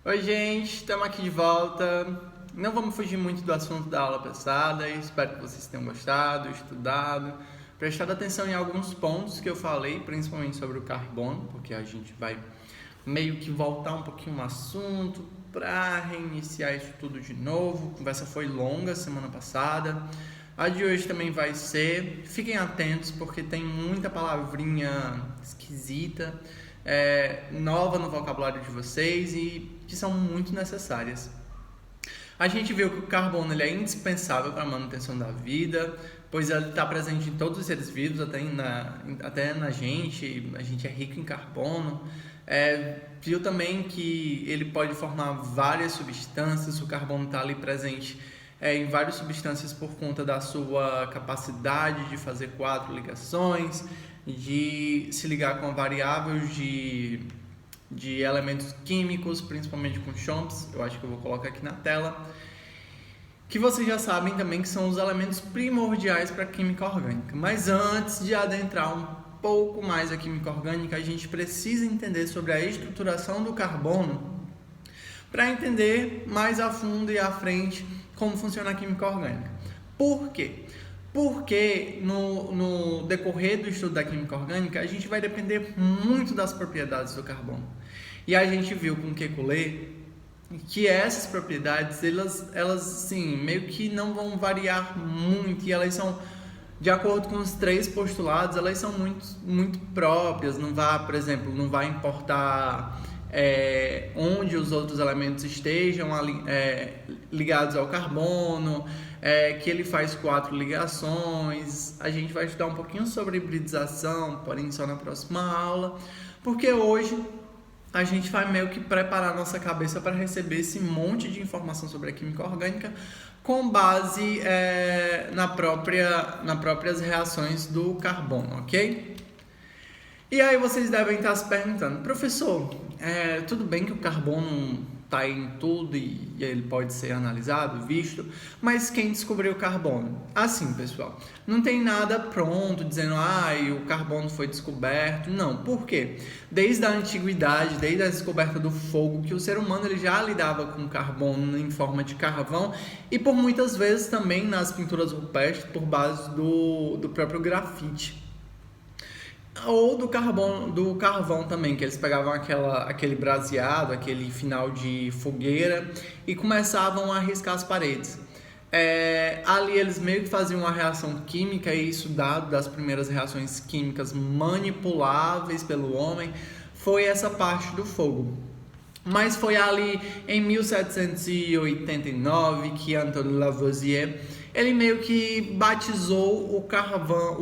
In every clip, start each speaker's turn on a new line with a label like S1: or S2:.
S1: Oi, gente, estamos aqui de volta. Não vamos fugir muito do assunto da aula passada. Espero que vocês tenham gostado, estudado, prestado atenção em alguns pontos que eu falei, principalmente sobre o carbono, porque a gente vai meio que voltar um pouquinho no assunto para reiniciar isso tudo de novo. A conversa foi longa semana passada. A de hoje também vai ser. Fiquem atentos porque tem muita palavrinha esquisita, nova no vocabulário de vocês e que são muito necessárias. A gente viu que o carbono ele é indispensável para a manutenção da vida, pois ele está presente em todos os seres vivos, até na gente. A gente é rico em carbono. Viu também que ele pode formar várias substâncias. O carbono está ali presente em várias substâncias por conta da sua capacidade de fazer 4 ligações, de se ligar com variáveis de elementos químicos, principalmente com CHOMPs. Eu acho que eu vou colocar aqui na tela, que vocês já sabem também que são os elementos primordiais para a química orgânica. Mas antes de adentrar um pouco mais a química orgânica, a gente precisa entender sobre a estruturação do carbono para entender mais a fundo e à frente como funciona a química orgânica. Por quê? Porque no decorrer do estudo da química orgânica, a gente vai depender muito das propriedades do carbono. E a gente viu com o Kekulé que essas propriedades, elas sim, meio que não vão variar muito, e elas são, de acordo com os 3 postulados, elas são muito próprias. Não vai, por exemplo, não vai importar onde os outros elementos estejam ligados ao carbono, que ele faz 4 ligações. A gente vai estudar um pouquinho sobre hibridização, porém só na próxima aula, porque hoje a gente vai meio que preparar nossa cabeça para receber esse monte de informação sobre a química orgânica com base nas próprias reações do carbono, ok? E aí vocês devem estar se perguntando: professor, tudo bem que o carbono está em tudo e ele pode ser analisado, visto, mas quem descobriu o carbono? Assim, pessoal, não tem nada pronto dizendo o carbono foi descoberto. Não, por quê? Desde a antiguidade, desde a descoberta do fogo, que o ser humano ele já lidava com carbono em forma de carvão, e por muitas vezes também nas pinturas rupestres por base do próprio grafite. Ou do carvão também, que eles pegavam aquele braseado, aquele final de fogueira, e começavam a riscar as paredes. Ali eles meio que faziam uma reação química, e isso, dado das primeiras reações químicas manipuláveis pelo homem, foi essa parte do fogo. Mas foi ali em 1789 que Antoine Lavoisier ele meio que batizou o carvão,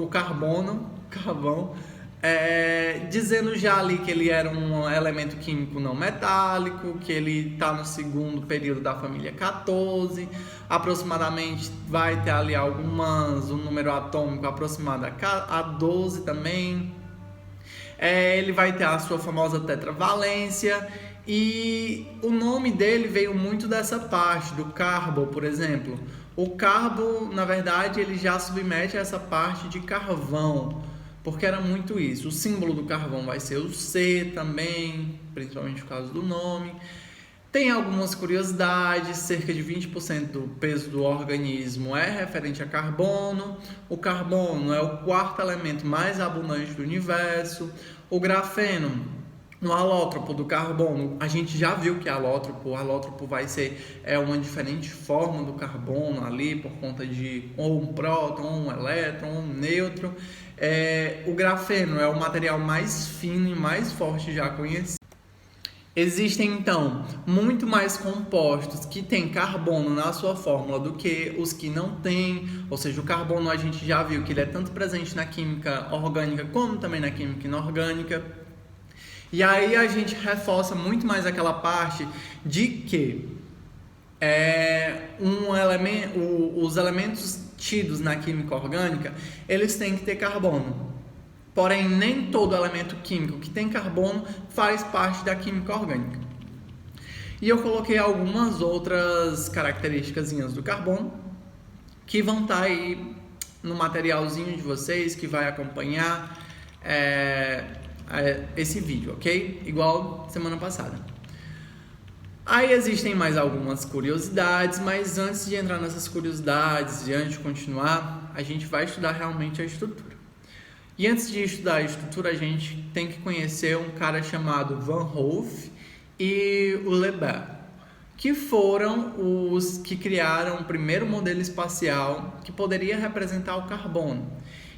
S1: dizendo já ali que ele era um elemento químico não metálico, que ele está no segundo período da família 14, aproximadamente vai ter ali um número atômico aproximado a 12 também. Ele vai ter a sua famosa tetravalência, e o nome dele veio muito dessa parte, do carbo, por exemplo. O carbo, na verdade, ele já submete a essa parte de carvão, porque era muito isso. O símbolo do carvão vai ser o C também, principalmente por causa do nome. Tem algumas curiosidades: cerca de 20% do peso do organismo é referente a carbono. O carbono é o 4º elemento mais abundante do universo. O grafeno, no alótropo do carbono, a gente já viu que o alótropo vai ser uma diferente forma do carbono ali, por conta de ou um próton, ou um elétron, ou um nêutron. O grafeno é o material mais fino e mais forte já conhecido. Existem, então, muito mais compostos que têm carbono na sua fórmula do que os que não têm. Ou seja, o carbono a gente já viu que ele é tanto presente na química orgânica como também na química inorgânica. E aí a gente reforça muito mais aquela parte de que os elementos tidos na química orgânica, eles têm que ter carbono. Porém, nem todo elemento químico que tem carbono faz parte da química orgânica. E eu coloquei algumas outras características do carbono que vão estar aí no materialzinho de vocês que vai acompanhar esse vídeo, ok? Igual semana passada. Aí existem mais algumas curiosidades, mas antes de entrar nessas curiosidades e antes de continuar, a gente vai estudar realmente a estrutura. E antes de estudar a estrutura, a gente tem que conhecer um cara chamado Van Hove e o Lebel, que foram os que criaram o primeiro modelo espacial que poderia representar o carbono.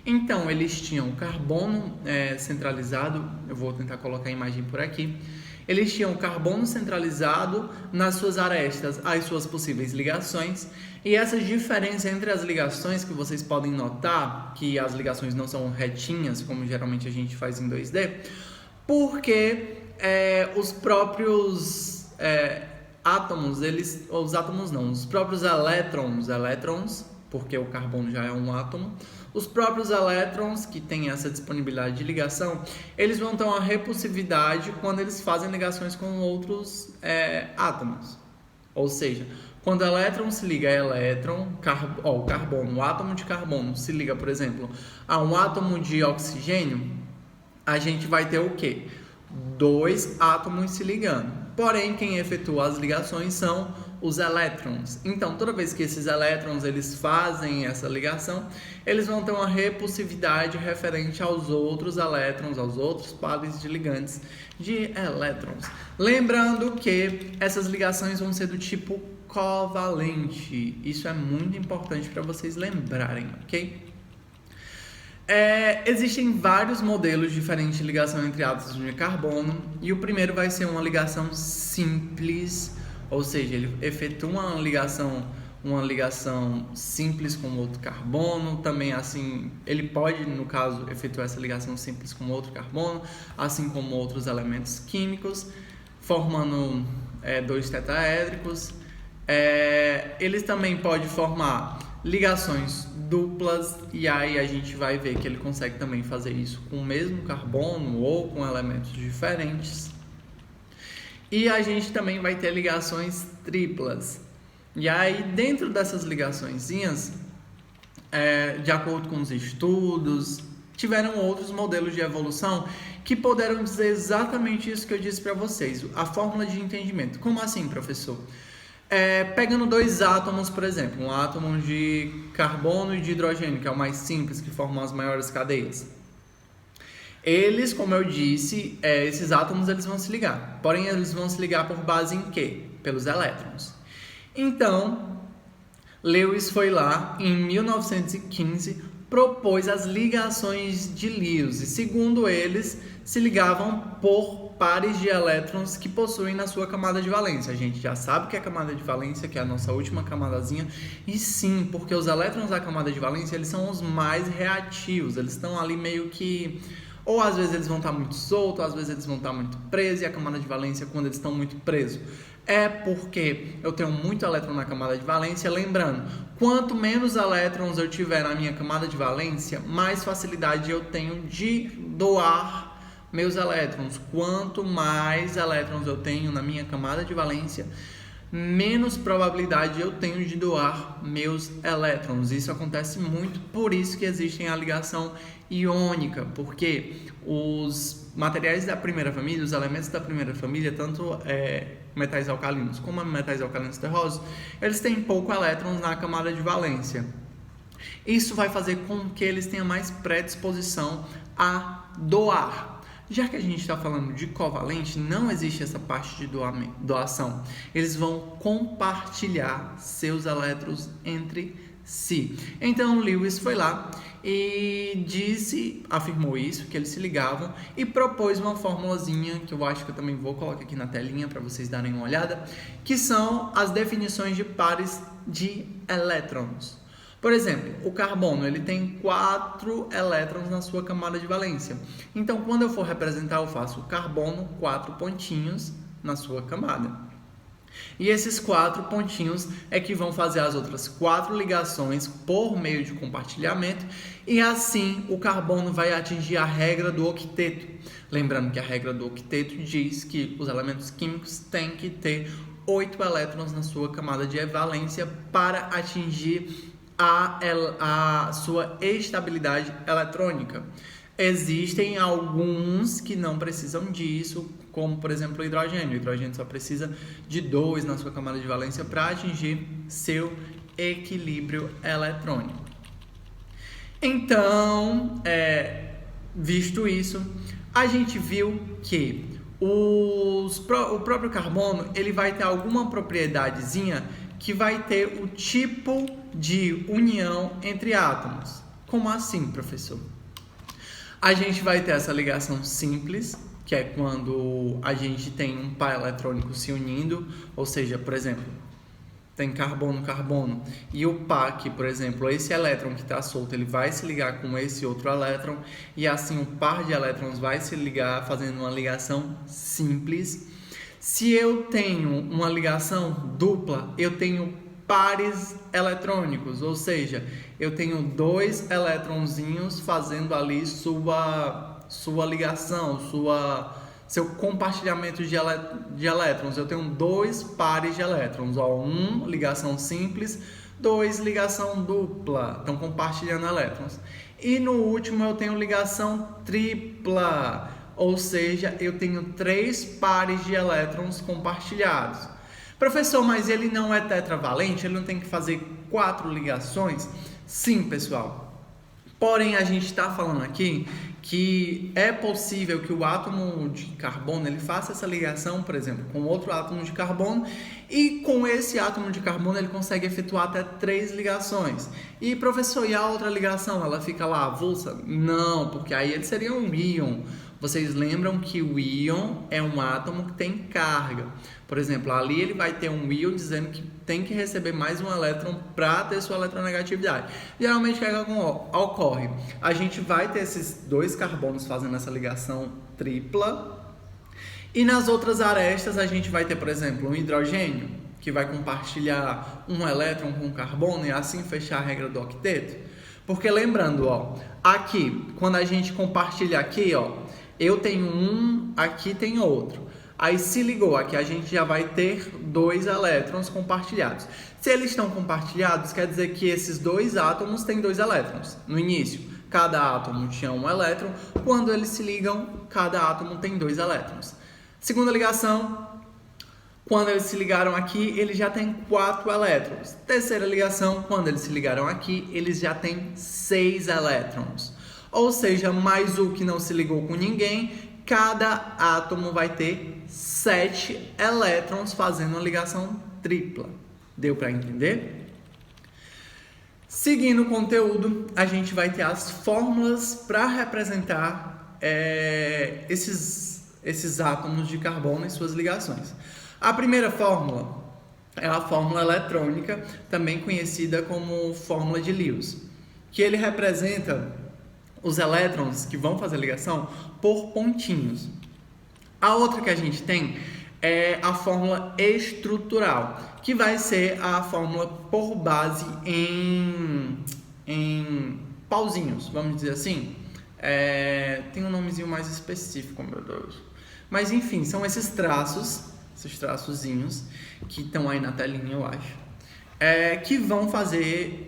S1: Então, eles tinham o carbono centralizado, eu vou tentar colocar a imagem por aqui. Eles tinham o carbono centralizado nas suas arestas, as suas possíveis ligações, e essa diferença entre as ligações que vocês podem notar, que as ligações não são retinhas, como geralmente a gente faz em 2D, porque os próprios átomos, os próprios elétrons, porque o carbono já é um átomo, os próprios elétrons que têm essa disponibilidade de ligação, eles vão ter uma repulsividade quando eles fazem ligações com outros átomos. Ou seja, quando o elétron se liga a o carbono, o átomo de carbono se liga, por exemplo, a um átomo de oxigênio, a gente vai ter o quê? 2 átomos se ligando. Porém, quem efetua as ligações são os elétrons. Então, toda vez que esses elétrons eles fazem essa ligação, eles vão ter uma repulsividade referente aos outros elétrons, aos outros pares de ligantes de elétrons. Lembrando que essas ligações vão ser do tipo covalente. Isso é muito importante para vocês lembrarem, ok? Existem vários modelos diferentes de ligação entre átomos de carbono, e o primeiro vai ser uma ligação simples, ou seja, ele efetua uma ligação simples com outro carbono. Também assim, ele pode, no caso, efetuar essa ligação simples com outro carbono, assim como outros elementos químicos, formando 2 tetraédricos. Eles também podem formar ligações duplas, e aí a gente vai ver que ele consegue também fazer isso com o mesmo carbono ou com elementos diferentes. E a gente também vai ter ligações triplas. E aí, dentro dessas ligaçõezinhas, de acordo com os estudos, tiveram outros modelos de evolução que puderam dizer exatamente isso que eu disse para vocês, a fórmula de entendimento. Como assim, professor? Pegando 2 átomos, por exemplo, um átomo de carbono e de hidrogênio, que é o mais simples, que formam as maiores cadeias. Eles, como eu disse, esses átomos eles vão se ligar. Porém, eles vão se ligar por base em quê? Pelos elétrons. Então, Lewis foi lá, em 1915, propôs as ligações de Lewis. E, segundo eles, se ligavam por pares de elétrons que possuem na sua camada de valência. A gente já sabe que é a camada de valência, que é a nossa última camadazinha, e sim, porque os elétrons da camada de valência, eles são os mais reativos, eles estão ali meio que, ou às vezes eles vão estar muito soltos, às vezes eles vão estar muito presos, e a camada de valência, quando eles estão muito presos, é porque eu tenho muito elétron na camada de valência. Lembrando, quanto menos elétrons eu tiver na minha camada de valência, mais facilidade eu tenho de doar meus elétrons. Quanto mais elétrons eu tenho na minha camada de valência, menos probabilidade eu tenho de doar meus elétrons. Isso acontece muito, por isso que existe a ligação iônica, porque os materiais da primeira família, os elementos da primeira família, tanto metais alcalinos como metais alcalinos terrosos, eles têm pouco elétrons na camada de valência. Isso vai fazer com que eles tenham mais predisposição a doar. Já que a gente está falando de covalente, não existe essa parte de doação. Eles vão compartilhar seus elétrons entre si. Então, Lewis foi lá e afirmou isso, que eles se ligavam, e propôs uma formulazinha, que eu acho que eu também vou colocar aqui na telinha para vocês darem uma olhada, que são as definições de pares de elétrons. Por exemplo, o carbono, ele tem 4 elétrons na sua camada de valência. Então, quando eu for representar, eu faço o carbono, 4 pontinhos na sua camada. E esses 4 pontinhos é que vão fazer as outras 4 ligações por meio de compartilhamento, e assim o carbono vai atingir a regra do octeto. Lembrando que a regra do octeto diz que os elementos químicos têm que ter 8 elétrons na sua camada de valência para atingir a sua estabilidade eletrônica. Existem alguns que não precisam disso, como, por exemplo, o hidrogênio. O hidrogênio só precisa de 2 na sua camada de valência para atingir seu equilíbrio eletrônico. Então, visto isso, a gente viu que o próprio carbono ele vai ter alguma propriedadezinha que vai ter o tipo de união entre átomos. Como assim, professor? A gente vai ter essa ligação simples, que é quando a gente tem um par eletrônico se unindo, ou seja, por exemplo, tem carbono, e o par aqui, por exemplo, esse elétron que está solto, ele vai se ligar com esse outro elétron, e assim o par de elétrons vai se ligar, fazendo uma ligação simples. Se eu tenho uma ligação dupla, eu tenho pares eletrônicos, ou seja, eu tenho 2 eletronzinhos fazendo ali sua ligação, seu compartilhamento de elétrons. Eu tenho 2 pares de elétrons, 1 ligação simples, 2 ligação dupla, estão compartilhando elétrons. E no último eu tenho ligação tripla, ou seja, eu tenho 3 pares de elétrons compartilhados. Professor, mas ele não é tetravalente? Ele não tem que fazer 4 ligações? Sim, pessoal. Porém, a gente está falando aqui que é possível que o átomo de carbono ele faça essa ligação, por exemplo, com outro átomo de carbono, e com esse átomo de carbono ele consegue efetuar até 3 ligações. E professor, e a outra ligação, ela fica lá avulsa? Não, porque aí ele seria um íon. Vocês lembram que o íon é um átomo que tem carga. Por exemplo, ali ele vai ter um íon dizendo que tem que receber mais um elétron para ter sua eletronegatividade. Geralmente, o que ocorre? A gente vai ter esses 2 carbonos fazendo essa ligação tripla. E nas outras arestas, a gente vai ter, por exemplo, um hidrogênio, que vai compartilhar um elétron com um carbono e assim fechar a regra do octeto. Porque lembrando, aqui, quando a gente compartilha aqui, eu tenho um, aqui tem outro. Aí se ligou, aqui a gente já vai ter 2 elétrons compartilhados. Se eles estão compartilhados, quer dizer que esses 2 átomos têm 2 elétrons. No início, cada átomo tinha um elétron. Quando eles se ligam, cada átomo tem 2 elétrons. Segunda ligação, quando eles se ligaram aqui, eles já têm 4 elétrons. Terceira ligação, quando eles se ligaram aqui, eles já têm 6 elétrons. Ou seja, mais o que não se ligou com ninguém, cada átomo vai ter 7 elétrons fazendo uma ligação tripla. Deu para entender? Seguindo o conteúdo, a gente vai ter as fórmulas para representar esses átomos de carbono e suas ligações. A primeira fórmula é a fórmula eletrônica, também conhecida como fórmula de Lewis, que ele representa os elétrons que vão fazer ligação por pontinhos. A outra que a gente tem é a fórmula estrutural, que vai ser a fórmula por base em pauzinhos, vamos dizer assim. Tem um nomezinho mais específico, meu Deus. Mas enfim, são esses traçozinhos que estão aí na telinha, eu acho. Que vão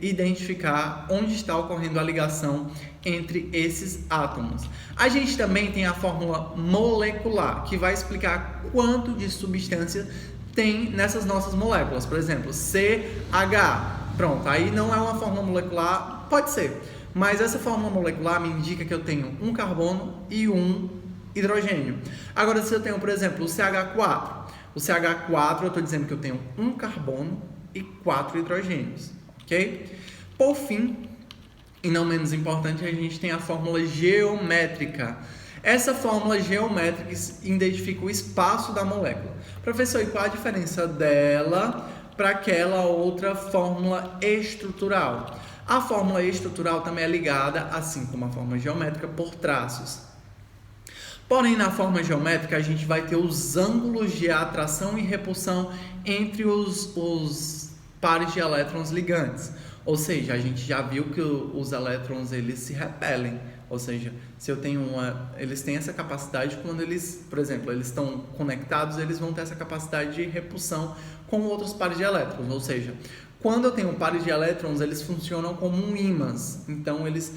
S1: identificar onde está ocorrendo a ligação entre esses átomos. A gente também tem a fórmula molecular, que vai explicar quanto de substância tem nessas nossas moléculas. Por exemplo, CH. Pronto, aí não é uma fórmula molecular, pode ser, mas essa fórmula molecular me indica que eu tenho um carbono e um hidrogênio. Agora, se eu tenho, por exemplo, o CH4, eu estou dizendo que eu tenho um carbono e 4 hidrogênios, ok? Por fim, e não menos importante, a gente tem a fórmula geométrica. Essa fórmula geométrica identifica o espaço da molécula. Professor, e qual a diferença dela para aquela outra fórmula estrutural? A fórmula estrutural também é ligada, assim como a fórmula geométrica, por traços. Porém, na forma geométrica, a gente vai ter os ângulos de atração e repulsão entre os pares de elétrons ligantes. Ou seja, a gente já viu que os elétrons eles se repelem. Ou seja, se eu tenho eles têm essa capacidade quando eles, por exemplo, eles estão conectados, eles vão ter essa capacidade de repulsão com outros pares de elétrons. Ou seja, Quando eu tenho pares de elétrons, eles funcionam como um ímãs, então eles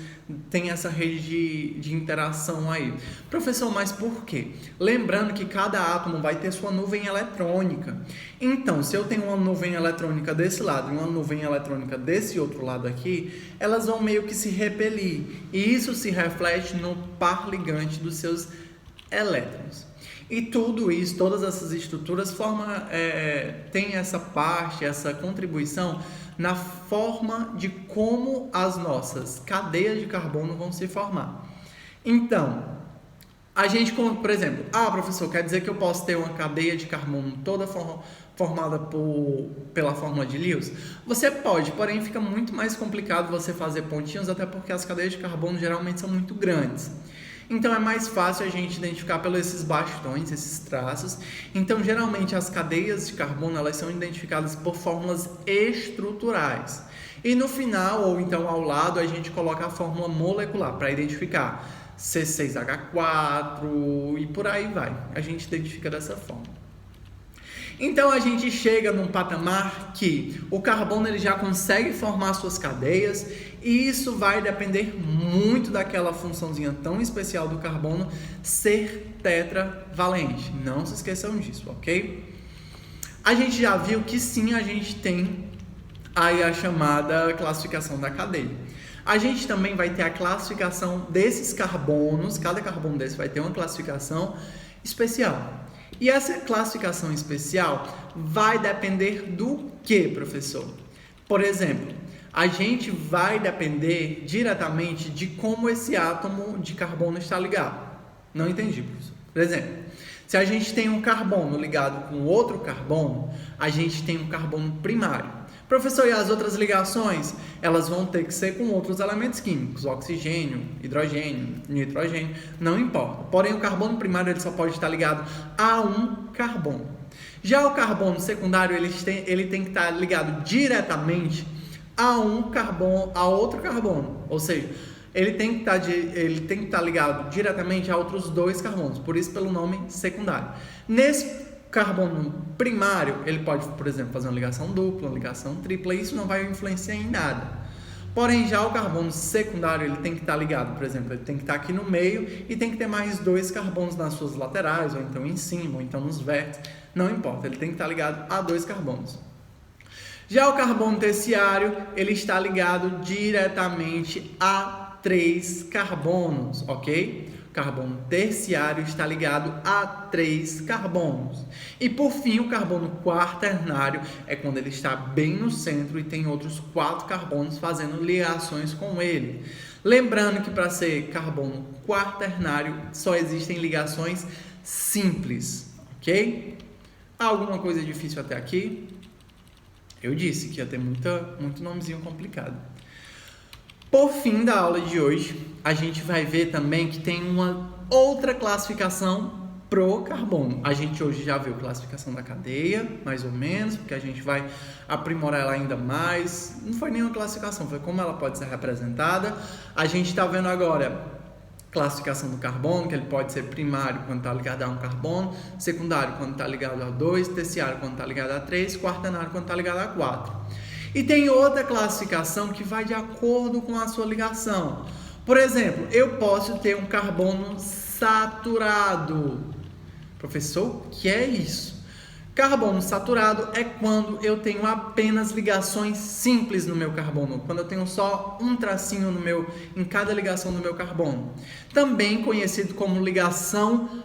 S1: têm essa rede de interação aí. Professor, mas por quê? Lembrando que cada átomo vai ter sua nuvem eletrônica. Então, se eu tenho uma nuvem eletrônica desse lado e uma nuvem eletrônica desse outro lado aqui, elas vão meio que se repelir, e isso se reflete no par ligante dos seus elétrons. E tudo isso, todas essas estruturas tem essa parte, essa contribuição na forma de como as nossas cadeias de carbono vão se formar. Então, a gente, por exemplo, professor, quer dizer que eu posso ter uma cadeia de carbono toda formada pela fórmula de Lewis? Você pode, porém fica muito mais complicado você fazer pontinhos, até porque as cadeias de carbono geralmente são muito grandes. Então é mais fácil a gente identificar pelos esses bastões, esses traços. Então geralmente as cadeias de carbono elas são identificadas por fórmulas estruturais. E no final, ou então ao lado, a gente coloca a fórmula molecular para identificar C6H4 e por aí vai. A gente identifica dessa forma. Então a gente chega num patamar que o carbono ele já consegue formar suas cadeias, e isso vai depender muito daquela funçãozinha tão especial do carbono ser tetravalente. Não se esqueçam disso, ok? A gente já viu que sim, a gente tem aí a chamada classificação da cadeia. A gente também vai ter a classificação desses carbonos, cada carbono desse vai ter uma classificação especial. E essa classificação especial vai depender do que, professor? Por exemplo, a gente vai depender diretamente de como esse átomo de carbono está ligado. Não entendi, professor. Por exemplo, se a gente tem um carbono ligado com outro carbono, a gente tem um carbono primário. Professor, e as outras ligações? Elas vão ter que ser com outros elementos químicos, oxigênio, hidrogênio, nitrogênio, não importa. Porém, o carbono primário ele só pode estar ligado a um carbono. Já o carbono secundário, ele tem que estar ligado diretamente a outro carbono. Ou seja, ele tem que estar ligado diretamente a outros dois carbonos, por isso pelo nome secundário. Nesse carbono primário, ele pode, por exemplo, fazer uma ligação dupla, uma ligação tripla, e isso não vai influenciar em nada. Porém, já o carbono secundário, ele tem que estar ligado, por exemplo, ele tem que estar aqui no meio e tem que ter mais dois carbonos nas suas laterais, ou então em cima, ou então nos vértices, não importa, ele tem que estar ligado a dois carbonos. Já o carbono terciário, ele está ligado diretamente a 3 carbonos, ok? O carbono terciário está ligado a 3 carbonos. E por fim, o carbono quaternário é quando ele está bem no centro e tem outros 4 carbonos fazendo ligações com ele. Lembrando que para ser carbono quaternário só existem ligações simples, ok? Alguma coisa difícil até aqui? Eu disse que ia ter muito nomezinho complicado. Por fim da aula de hoje, a gente vai ver também que tem uma outra classificação pro carbono. A gente hoje já viu a classificação da cadeia, mais ou menos, porque a gente vai aprimorar ela ainda mais. Não foi nenhuma classificação, foi como ela pode ser representada. A gente está vendo agora classificação do carbono, que ele pode ser primário quando está ligado a um carbono, secundário quando está ligado a 2, terciário quando está ligado a 3, quaternário quando está ligado a 4. E tem outra classificação que vai de acordo com a sua ligação. Por exemplo, eu posso ter um carbono saturado. Professor, o que é isso? Carbono saturado é quando eu tenho apenas ligações simples no meu carbono, quando eu tenho só um tracinho em cada ligação do meu carbono. Também conhecido como ligação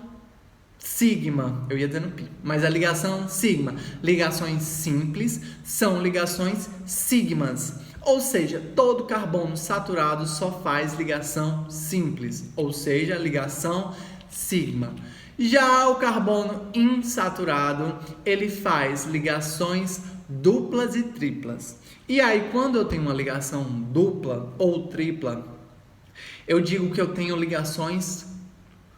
S1: sigma, eu ia dizendo pi, mas a ligação sigma. Ligações simples são ligações sigmas, ou seja, todo carbono saturado só faz ligação simples, ou seja, ligação sigma. Já o carbono insaturado, ele faz ligações duplas e triplas. E aí, quando eu tenho uma ligação dupla ou tripla, eu digo que eu tenho ligações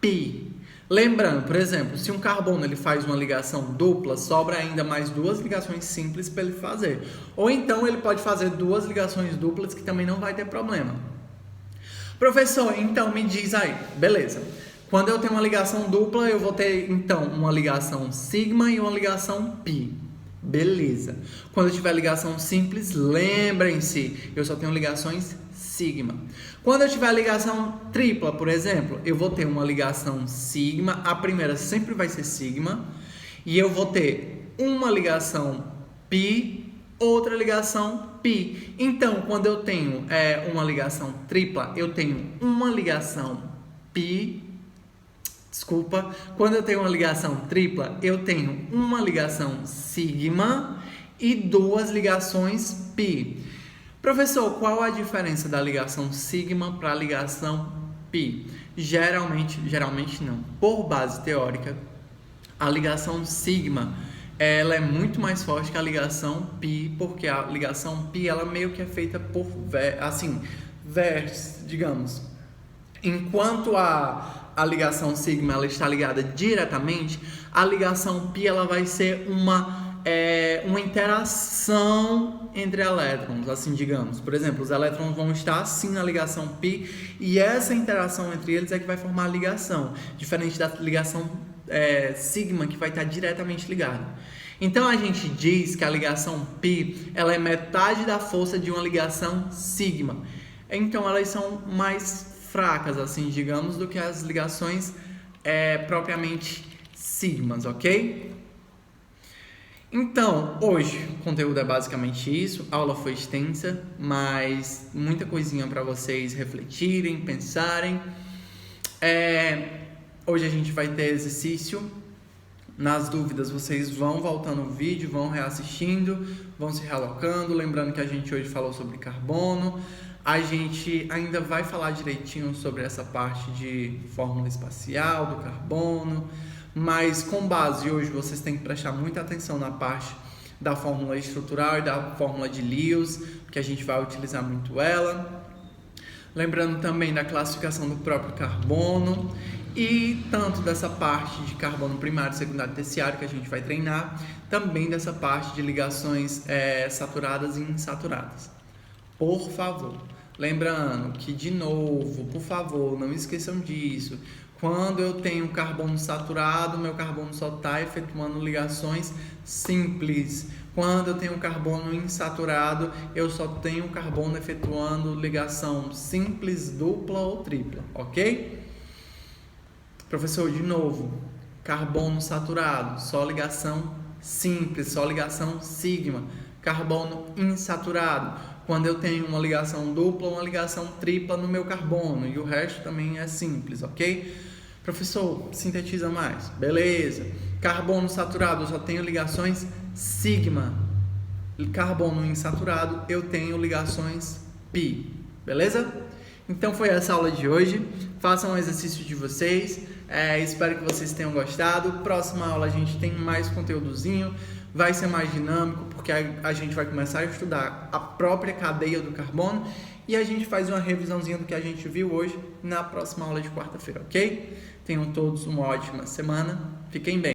S1: pi. Lembrando, por exemplo, se um carbono ele faz uma ligação dupla, sobra ainda mais 2 ligações simples para ele fazer. Ou então ele pode fazer 2 ligações duplas que também não vai ter problema. Professor, então me diz aí, beleza. Quando eu tenho uma ligação dupla, eu vou ter então uma ligação sigma e uma ligação pi. Beleza. Quando eu tiver ligação simples, lembrem-se, eu só tenho ligações sigma. Quando eu tiver ligação tripla, por exemplo, eu vou ter uma ligação sigma, a primeira sempre vai ser sigma, e eu vou ter uma ligação pi, outra ligação pi. Então, quando eu tenho uma ligação tripla, eu tenho uma ligação pi. Desculpa. Quando eu tenho uma ligação tripla, eu tenho uma ligação sigma e duas ligações pi. Professor, qual a diferença da ligação sigma para a ligação pi? Geralmente não. Por base teórica, a ligação sigma ela é muito mais forte que a ligação pi, porque a ligação pi ela meio que é feita por vértices, digamos. Enquanto a ligação sigma ela está ligada diretamente, a ligação pi ela vai ser uma interação entre elétrons, assim digamos. Por exemplo, os elétrons vão estar assim na ligação pi e essa interação entre eles é que vai formar a ligação, diferente da ligação sigma que vai estar diretamente ligada. Então a gente diz que a ligação pi ela é metade da força de uma ligação sigma. Então elas são mais fracas, assim digamos, do que as ligações propriamente sigmas, ok? Então, hoje o conteúdo é basicamente isso. A aula foi extensa, mas muita coisinha para vocês refletirem, pensarem. Hoje a gente vai ter exercício. Nas dúvidas, vocês vão voltando o vídeo, vão reassistindo, vão se realocando. Lembrando que a gente hoje falou sobre carbono. A gente ainda vai falar direitinho sobre essa parte de fórmula espacial do carbono. Mas com base hoje vocês têm que prestar muita atenção na parte da fórmula estrutural e da fórmula de Lewis, porque a gente vai utilizar muito ela. Lembrando também da classificação do próprio carbono e tanto dessa parte de carbono primário, secundário e terciário que a gente vai treinar, também dessa parte de ligações saturadas e insaturadas. Por favor, lembrando que, de novo, por favor, não esqueçam disso. Quando eu tenho carbono saturado, meu carbono só está efetuando ligações simples. Quando eu tenho carbono insaturado, eu só tenho carbono efetuando ligação simples, dupla ou tripla, ok? Professor, de novo, carbono saturado, só ligação simples, só ligação sigma. Carbono insaturado, quando eu tenho uma ligação dupla ou uma ligação tripla no meu carbono, e o resto também é simples, ok? Professor, sintetiza mais. Beleza. Carbono saturado, eu só tenho ligações sigma. Carbono insaturado, eu tenho ligações pi. Beleza? Então foi essa aula de hoje. Façam um exercício de vocês. Espero que vocês tenham gostado. Próxima aula a gente tem mais conteúdozinho. Vai ser mais dinâmico, porque a gente vai começar a estudar a própria cadeia do carbono e a gente faz uma revisãozinha do que a gente viu hoje na próxima aula de quarta-feira, ok? Tenham todos uma ótima semana. Fiquem bem.